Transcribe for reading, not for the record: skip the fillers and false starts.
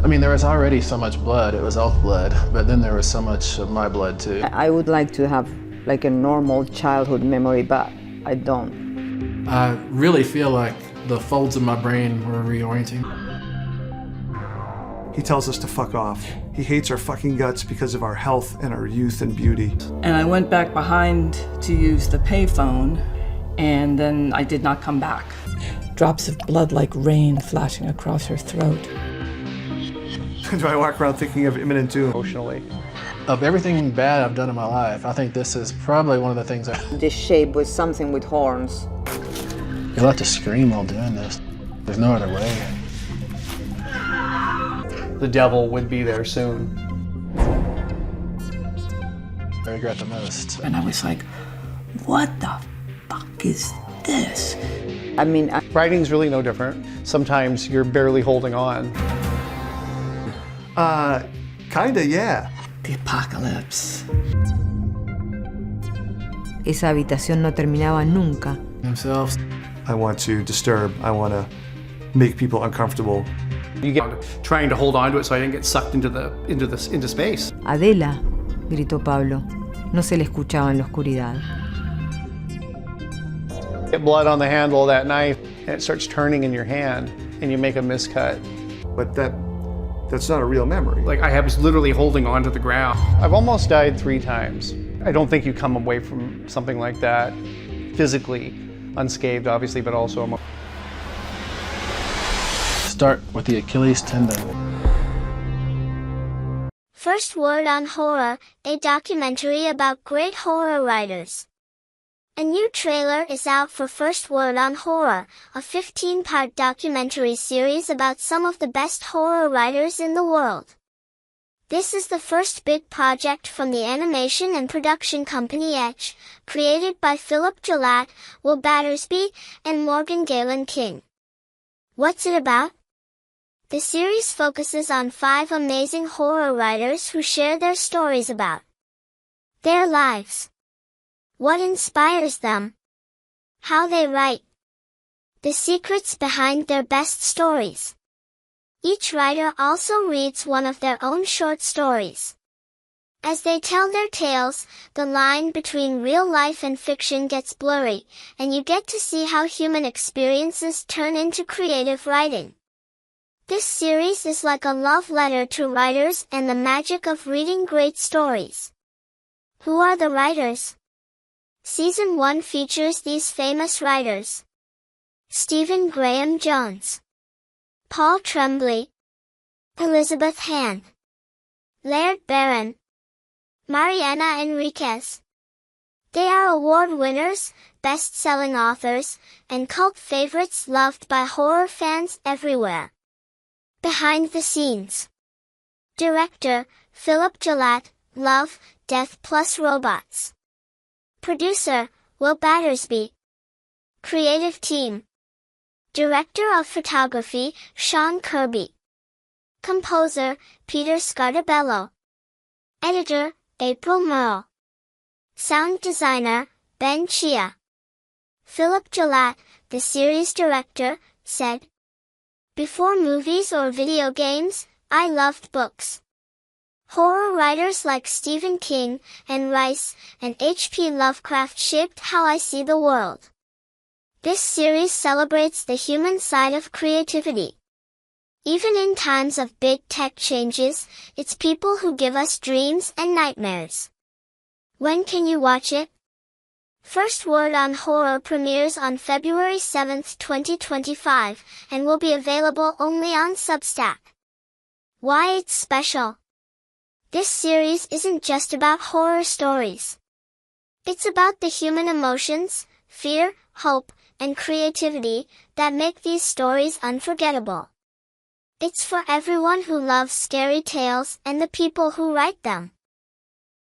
I mean, there was already so much blood, it was elf blood, but then there was so much of my blood too. I would like to have like a normal childhood memory, but I don't. I really feel like the folds of my brain were reorienting. He tells us to fuck off. He hates our fucking guts because of our health and our youth and beauty. And I went back behind to use the payphone, and then I did not come back. Drops of blood like rain flashing across her throat. Do I walk around thinking of imminent doom? Emotionally. Of everything bad I've done in my life, I think this is probably one of the things This shape was something with horns. you'll have to scream while doing this. There's no other way. The devil would be there soon. I regret the most. And I was like, what the fuck is this? I mean, Writing's really no different. Sometimes you're barely holding on. Kinda, yeah. The apocalypse. Esa habitación no terminaba nunca. Themselves. I want to disturb. I want to make people uncomfortable. You get trying to hold on to it so I didn't get sucked into space. Adela, gritó Pablo. No se le escuchaba en la oscuridad. Get blood on the handle of that knife, and it starts turning in your hand, and you make a miscut. But that's not a real memory. Like I was literally holding on to the ground. I've almost died 3 times. I don't think you come away from something like that physically unscathed, obviously, but also emotionally. Start with the Achilles tendon. First Word on Horror, a documentary about great horror writers. A new trailer is out for First Word on Horror, a 15-part documentary series about some of the best horror writers in the world. This is the first big project from the animation and production company Edge, created by Philip Gillett, Will Battersby, and Morgan Galen King. What's it about? The series focuses on 5 amazing horror writers who share their stories about their lives, what inspires them, how they write, the secrets behind their best stories. Each writer also reads one of their own short stories. As they tell their tales, the line between real life and fiction gets blurry, and you get to see how human experiences turn into creative writing. This series is like a love letter to writers and the magic of reading great stories. Who are the writers? Season 1 features these famous writers: Stephen Graham Jones, Paul Tremblay, Elizabeth Hand, Laird Barron, Mariana Enriquez. They are award winners, best-selling authors, and cult favorites loved by horror fans everywhere. Behind the scenes. Director, Philip Gillett, Love, Death Plus Robots. Producer, Will Battersby. Creative team. Director of Photography, Sean Kirby. Composer, Peter Scartabello. Editor, April Merle. Sound designer, Ben Chia. Philip Gillett, the series director, said, "Before movies or video games, I loved books. Horror writers like Stephen King, Anne Rice, and H.P. Lovecraft shaped how I see the world. This series celebrates the human side of creativity. Even in times of big tech changes, it's people who give us dreams and nightmares." When can you watch it? First Word on Horror premieres on February 7, 2025, and will be available only on Substack. Why it's special? This series isn't just about horror stories. It's about the human emotions, fear, hope, and creativity that make these stories unforgettable. It's for everyone who loves scary tales and the people who write them.